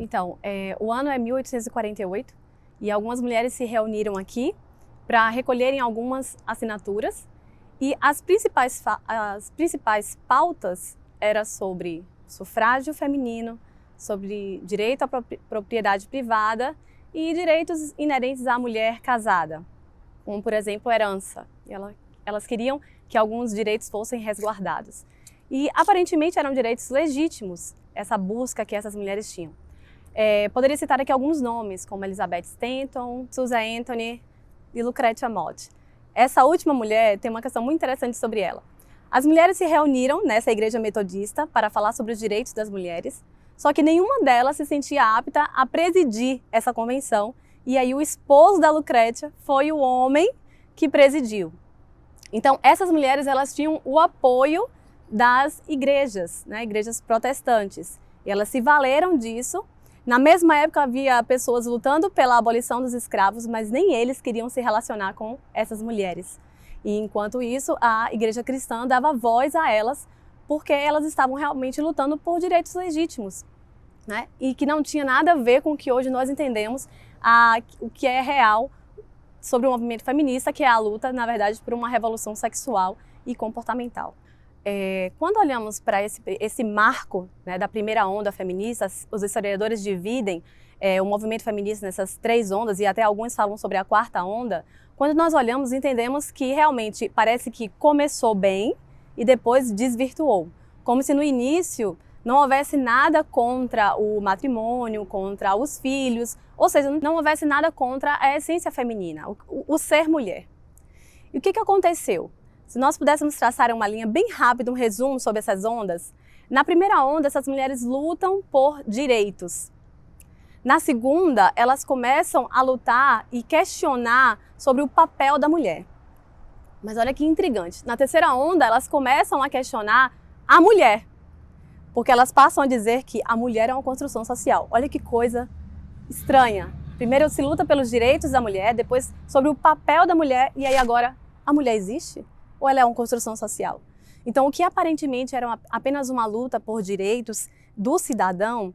Então, o ano é 1848 e algumas mulheres se reuniram aqui para recolherem algumas assinaturas e as principais pautas eram sobre sufrágio feminino, sobre direito à propriedade privada e direitos inerentes à mulher casada, como, por exemplo, herança. Elas queriam que alguns direitos fossem resguardados. E, aparentemente, eram direitos legítimos, essa busca que essas mulheres tinham. Poderia citar aqui alguns nomes, como Elizabeth Stanton, Susan Anthony e Lucretia Mott. Essa última mulher tem uma questão muito interessante sobre ela. As mulheres se reuniram nessa igreja metodista para falar sobre os direitos das mulheres, só que nenhuma delas se sentia apta a presidir essa convenção, e aí o esposo da Lucretia foi o homem que presidiu. Então, essas mulheres elas tinham o apoio das igrejas, né, igrejas protestantes, e elas se valeram disso. Na mesma época havia pessoas lutando pela abolição dos escravos, mas nem eles queriam se relacionar com essas mulheres. E enquanto isso, a igreja cristã dava voz a elas, porque elas estavam realmente lutando por direitos legítimos, né? E que não tinha nada a ver com o que hoje nós entendemos, o que é real sobre o movimento feminista, que é a luta, na verdade, por uma revolução sexual e comportamental. Quando olhamos para esse marco, né, da primeira onda feminista, os historiadores dividem o movimento feminista nessas 3 ondas, e até alguns falam sobre a 4ª onda. Quando nós olhamos, entendemos que realmente parece que começou bem e depois desvirtuou. Como se no início não houvesse nada contra o matrimônio, contra os filhos, ou seja, não houvesse nada contra a essência feminina, o ser mulher. E o que aconteceu? Se nós pudéssemos traçar uma linha bem rápida, um resumo sobre essas ondas, na primeira onda essas mulheres lutam por direitos. Na segunda, elas começam a lutar e questionar sobre o papel da mulher. Mas olha que intrigante, na terceira onda elas começam a questionar a mulher, porque elas passam a dizer que a mulher é uma construção social. Olha que coisa estranha. Primeiro se luta pelos direitos da mulher, depois sobre o papel da mulher, e aí agora a mulher existe? Ou ela é uma construção social? Então, o que aparentemente era apenas uma luta por direitos do cidadão,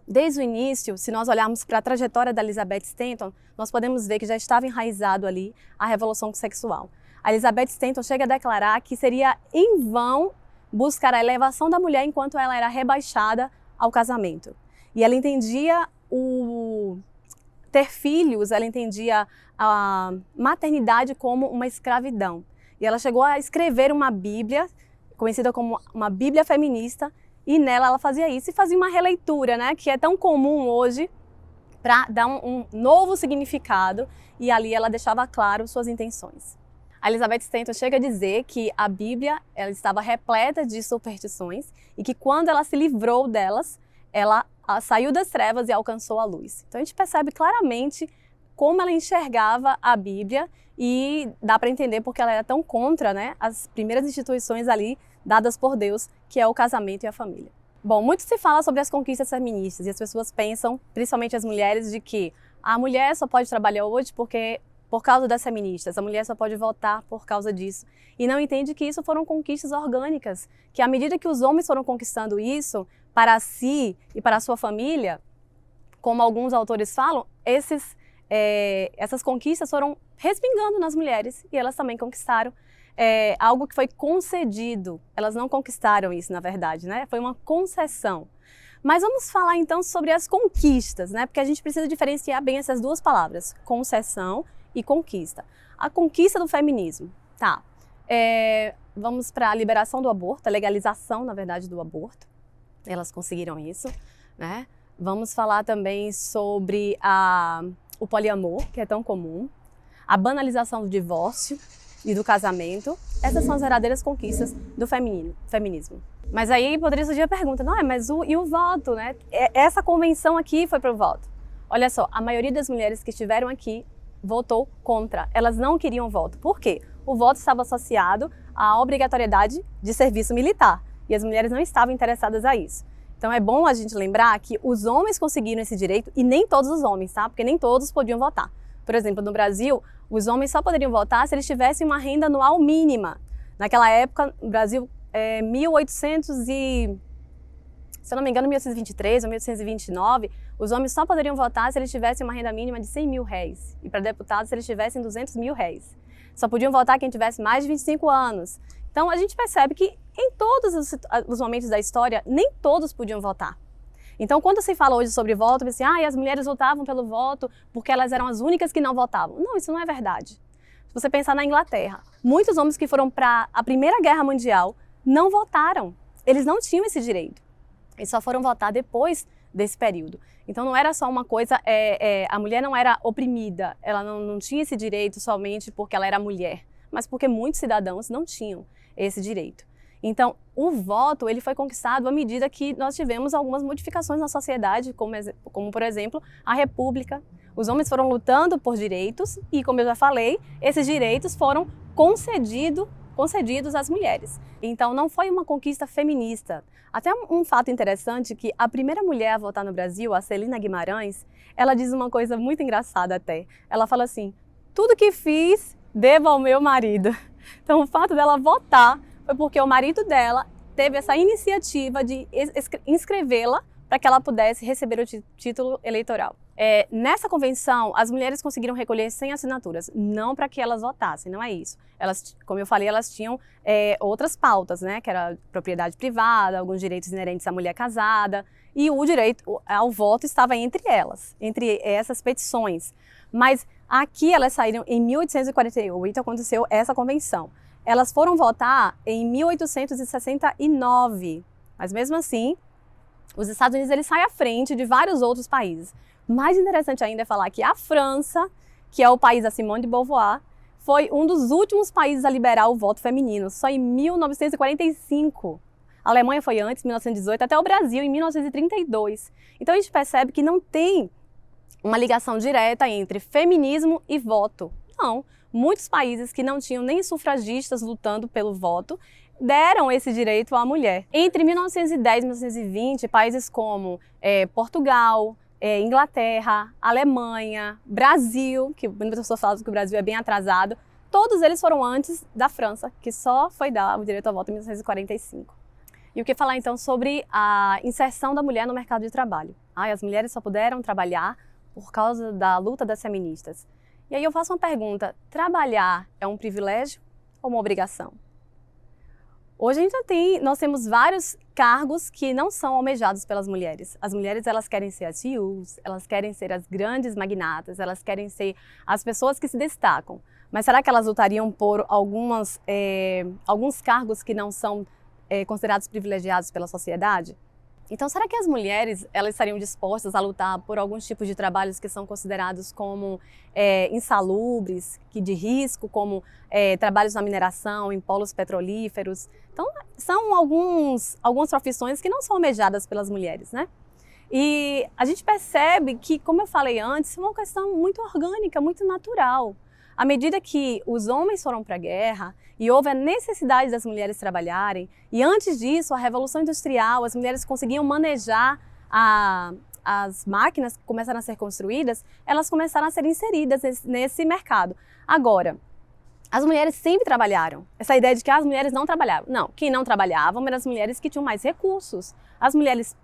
desde o início, se nós olharmos para a trajetória da Elizabeth Stanton, nós podemos ver que já estava enraizado ali a revolução sexual. A Elizabeth Stanton chega a declarar que seria em vão buscar a elevação da mulher enquanto ela era rebaixada ao casamento. E ela entendia ter filhos, ela entendia a maternidade como uma escravidão. E ela chegou a escrever uma Bíblia, conhecida como uma Bíblia feminista, e nela ela fazia isso e fazia uma releitura, né, que é tão comum hoje, para dar um novo significado, e ali ela deixava claro suas intenções. A Elizabeth Stanton chega a dizer que a Bíblia ela estava repleta de superstições e que quando ela se livrou delas, ela saiu das trevas e alcançou a luz. Então a gente percebe claramente como ela enxergava a Bíblia, e dá para entender porque ela era tão contra, né, as primeiras instituições ali dadas por Deus, que é o casamento e a família. Bom, muito se fala sobre as conquistas feministas e as pessoas pensam, principalmente as mulheres, de que a mulher só pode trabalhar hoje por causa das feministas, a mulher só pode votar por causa disso. E não entende que isso foram conquistas orgânicas, que à medida que os homens foram conquistando isso para si e para a sua família, como alguns autores falam, essas conquistas foram respingando nas mulheres e elas também conquistaram algo que foi concedido. Elas não conquistaram isso, na verdade, né? Foi uma concessão. Mas vamos falar então sobre as conquistas, né? Porque a gente precisa diferenciar bem essas duas palavras, concessão e conquista. A conquista do feminismo, tá? Vamos para a liberação do aborto, a legalização, na verdade, do aborto. Elas conseguiram isso, né? Vamos falar também sobre o poliamor, que é tão comum, a banalização do divórcio e do casamento. Essas são as verdadeiras conquistas do feminismo. Mas aí poderia surgir a pergunta, mas e o voto, né? Essa convenção aqui foi para o voto. Olha só, a maioria das mulheres que estiveram aqui votou contra. Elas não queriam voto. Por quê? O voto estava associado à obrigatoriedade de serviço militar e as mulheres não estavam interessadas a isso. Então é bom a gente lembrar que os homens conseguiram esse direito, e nem todos os homens, tá? Porque nem todos podiam votar. Por exemplo, no Brasil, os homens só poderiam votar se eles tivessem uma renda anual mínima. Naquela época, no Brasil, 1800 e Se eu não me engano, em 1823 ou 1829, os homens só poderiam votar se eles tivessem uma renda mínima de 100 mil réis. E para deputados, se eles tivessem 200 mil réis. Só podiam votar quem tivesse mais de 25 anos. Então, a gente percebe que em todos os momentos da história, nem todos podiam votar. Então, quando se fala hoje sobre voto, você diz, as mulheres votavam pelo voto porque elas eram as únicas que não votavam. Não, isso não é verdade. Se você pensar na Inglaterra, muitos homens que foram para a Primeira Guerra Mundial não votaram. Eles não tinham esse direito. Eles só foram votar depois desse período. Então não era só uma coisa, a mulher não era oprimida, ela não tinha esse direito somente porque ela era mulher, mas porque muitos cidadãos não tinham esse direito. Então o voto ele foi conquistado à medida que nós tivemos algumas modificações na sociedade, como por exemplo a República. Os homens foram lutando por direitos e, como eu já falei, esses direitos foram concedidos às mulheres. Então não foi uma conquista feminista. Até um fato interessante que a primeira mulher a votar no Brasil, a Celina Guimarães, ela diz uma coisa muito engraçada até. Ela fala assim, tudo que fiz, devo ao meu marido. Então o fato dela votar foi porque o marido dela teve essa iniciativa de inscrevê-la para que ela pudesse receber o título eleitoral. Nessa convenção, as mulheres conseguiram recolher 100 assinaturas, não para que elas votassem, não é isso. Elas, como eu falei, elas tinham outras pautas, né, que era propriedade privada, alguns direitos inerentes à mulher casada, e o direito ao voto estava entre elas, entre essas petições. Mas aqui elas saíram em 1848, aconteceu essa convenção. Elas foram votar em 1869, mas mesmo assim, os Estados Unidos eles saem à frente de vários outros países. Mais interessante ainda é falar que a França, que é o país da Simone de Beauvoir, foi um dos últimos países a liberar o voto feminino, só em 1945. A Alemanha foi antes, 1918, até o Brasil, em 1932. Então a gente percebe que não tem uma ligação direta entre feminismo e voto. Não, muitos países que não tinham nem sufragistas lutando pelo voto, deram esse direito à mulher. Entre 1910 e 1920, países como Portugal, Inglaterra, Alemanha, Brasil, que muitas pessoas falam que o Brasil é bem atrasado, todos eles foram antes da França, que só foi dar o direito ao voto em 1945. E o que falar então sobre a inserção da mulher no mercado de trabalho? As mulheres só puderam trabalhar por causa da luta das feministas. E aí eu faço uma pergunta, trabalhar é um privilégio ou uma obrigação? Hoje nós temos vários cargos que não são almejados pelas mulheres. As mulheres elas querem ser as CEOs, elas querem ser as grandes magnatas, elas querem ser as pessoas que se destacam. Mas será que elas lutariam por alguns cargos que não são considerados privilegiados pela sociedade? Então, será que as mulheres elas estariam dispostas a lutar por alguns tipos de trabalhos que são considerados como insalubres, de risco, como trabalhos na mineração, em polos petrolíferos? Então, são algumas profissões que não são almejadas pelas mulheres, né? E a gente percebe que, como eu falei antes, é uma questão muito orgânica, muito natural. À medida que os homens foram para a guerra e houve a necessidade das mulheres trabalharem, e antes disso, a Revolução Industrial, as mulheres conseguiam manejar as máquinas que começaram a ser construídas, elas começaram a ser inseridas nesse mercado. Agora, as mulheres sempre trabalharam. Essa ideia de que as mulheres não trabalhavam. Não, quem não trabalhavam eram as mulheres que tinham mais recursos. As mulheres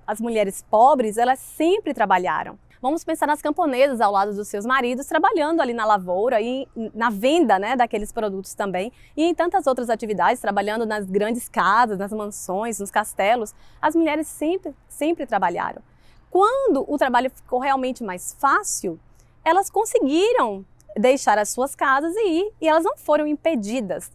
pobres, elas sempre trabalharam. Vamos pensar nas camponesas ao lado dos seus maridos, trabalhando ali na lavoura e na venda, né, daqueles produtos também. E em tantas outras atividades, trabalhando nas grandes casas, nas mansões, nos castelos. As mulheres sempre trabalharam. Quando o trabalho ficou realmente mais fácil, elas conseguiram deixar as suas casas e ir, e elas não foram impedidas.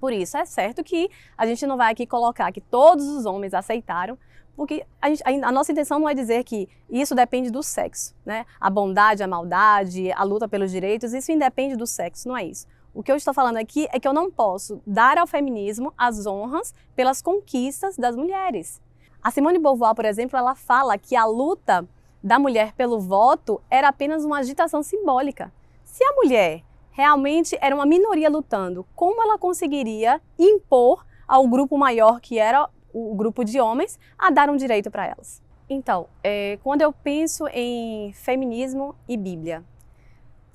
Por isso, é certo que a gente não vai aqui colocar que todos os homens aceitaram, porque a nossa intenção não é dizer que isso depende do sexo, né? A bondade, a maldade, a luta pelos direitos, isso independe do sexo, não é isso. O que eu estou falando aqui é que eu não posso dar ao feminismo as honras pelas conquistas das mulheres. A Simone de Beauvoir, por exemplo, ela fala que a luta da mulher pelo voto era apenas uma agitação simbólica. Se a mulher realmente era uma minoria lutando, como ela conseguiria impor ao grupo maior, que era o grupo de homens, a dar um direito para elas? Então, quando eu penso em feminismo e Bíblia,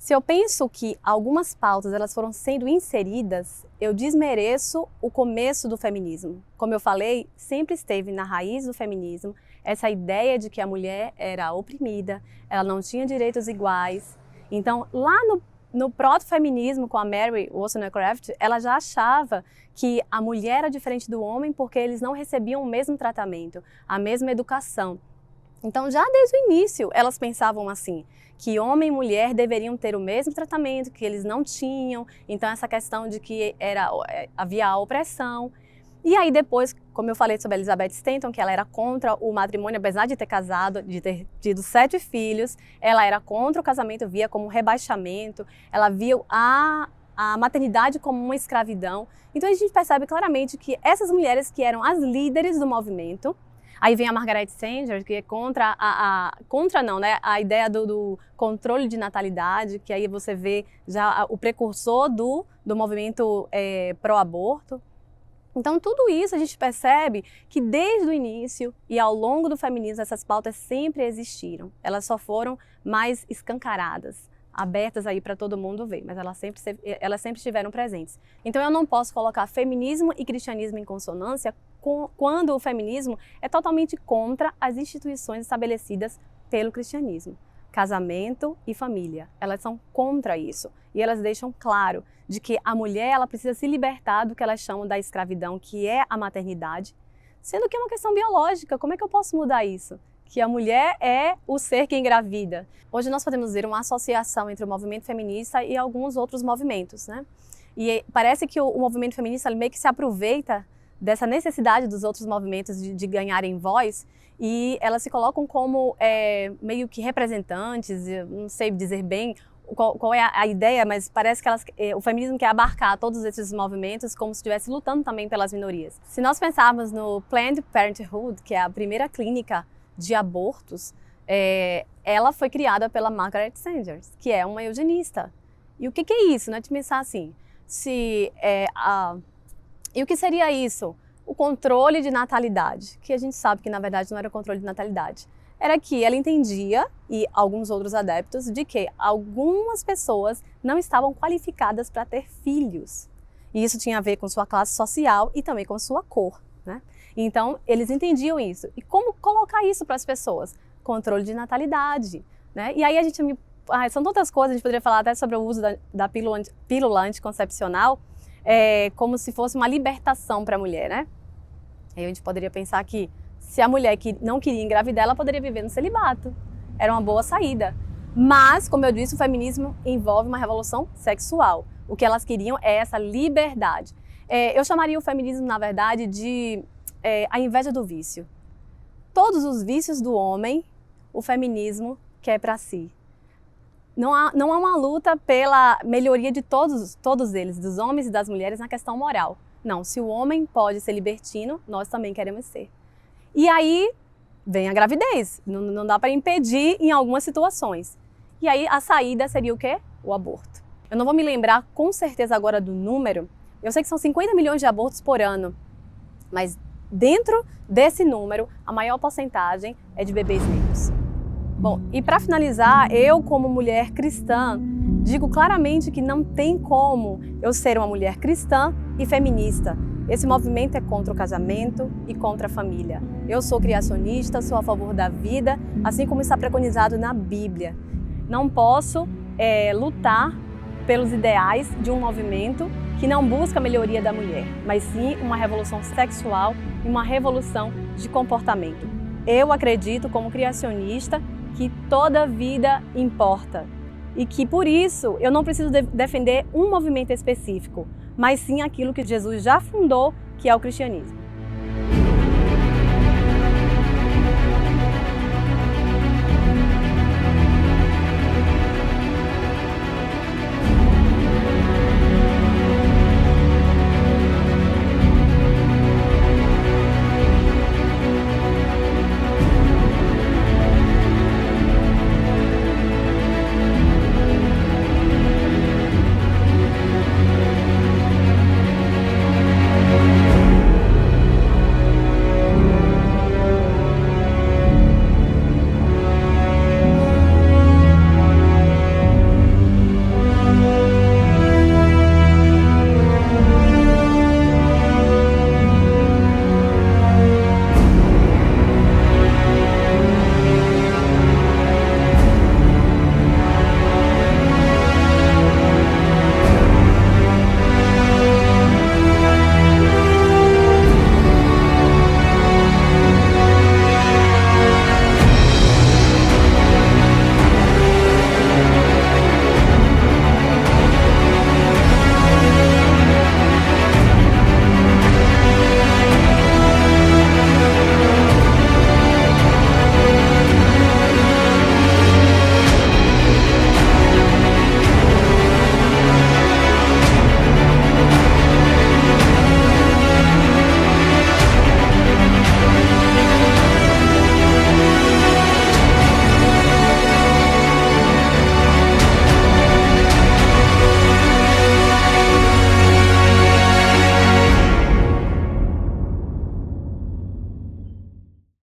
Se eu penso que algumas pautas elas foram sendo inseridas, eu desmereço o começo do feminismo. Como eu falei, sempre esteve na raiz do feminismo essa ideia de que a mulher era oprimida, ela não tinha direitos iguais. Então, lá no proto-feminismo com a Mary Wollstonecraft, ela já achava que a mulher era diferente do homem porque eles não recebiam o mesmo tratamento, a mesma educação. Então, já desde o início, elas pensavam assim, que homem e mulher deveriam ter o mesmo tratamento, que eles não tinham. Então, essa questão de que havia a opressão. E aí depois, como eu falei sobre a Elizabeth Stanton, que ela era contra o matrimônio, apesar de ter casado, de ter tido 7 filhos, ela era contra o casamento, via como um rebaixamento, ela via a maternidade como uma escravidão. Então, a gente percebe claramente que essas mulheres que eram as líderes do movimento. Aí vem a Margaret Sanger, que é contra a ideia do controle de natalidade, que aí você vê já o precursor do movimento pró-aborto. Então, tudo isso a gente percebe que desde o início e ao longo do feminismo, essas pautas sempre existiram. Elas só foram mais escancaradas, abertas aí para todo mundo ver, mas elas sempre estiveram presentes. Então, eu não posso colocar feminismo e cristianismo em consonância quando o feminismo é totalmente contra as instituições estabelecidas pelo cristianismo. Casamento e família, elas são contra isso. E elas deixam claro de que a mulher ela precisa se libertar do que elas chamam da escravidão, que é a maternidade, sendo que é uma questão biológica. Como é que eu posso mudar isso? Que a mulher é o ser que engravida. Hoje nós podemos ver uma associação entre o movimento feminista e alguns outros movimentos, né? E parece que o movimento feminista ele meio que se aproveita dessa necessidade dos outros movimentos de ganharem voz e elas se colocam como meio que representantes, eu não sei dizer bem qual é a ideia, mas parece que o feminismo quer abarcar todos esses movimentos como se estivesse lutando também pelas minorias. Se nós pensarmos no Planned Parenthood, que é a primeira clínica de abortos, ela foi criada pela Margaret Sanger, que é uma eugenista. E o que é isso, né? De pensar assim, e o que seria isso? O controle de natalidade, que a gente sabe que na verdade não era controle de natalidade. Era que ela entendia, e alguns outros adeptos, de que algumas pessoas não estavam qualificadas para ter filhos. E isso tinha a ver com sua classe social e também com sua cor, né? Então, eles entendiam isso. E como colocar isso para as pessoas? Controle de natalidade, né? E aí a gente... são tantas coisas, a gente poderia falar até sobre o uso da pílula anticoncepcional, como se fosse uma libertação para a mulher, né? Aí a gente poderia pensar que se a mulher que não queria engravidar, ela poderia viver no celibato. Era uma boa saída. Mas, como eu disse, o feminismo envolve uma revolução sexual. O que elas queriam é essa liberdade. Eu chamaria o feminismo, na verdade, de a inveja do vício. Todos os vícios do homem, o feminismo quer para si. Não há uma luta pela melhoria de todos eles, dos homens e das mulheres, na questão moral. Não, se o homem pode ser libertino, nós também queremos ser. E aí vem a gravidez, não dá para impedir em algumas situações. E aí a saída seria o quê? O aborto. Eu não vou me lembrar com certeza agora do número, eu sei que são 50 milhões de abortos por ano, mas dentro desse número, a maior porcentagem é de bebês negros. Bom, e para finalizar, eu como mulher cristã, digo claramente que não tem como eu ser uma mulher cristã e feminista. Esse movimento é contra o casamento e contra a família. Eu sou criacionista, sou a favor da vida, assim como está preconizado na Bíblia. Não posso lutar pelos ideais de um movimento que não busca a melhoria da mulher, mas sim uma revolução sexual e uma revolução de comportamento. Eu acredito, como criacionista, que toda vida importa e que, por isso, eu não preciso defender um movimento específico, mas sim aquilo que Jesus já fundou, que é o cristianismo.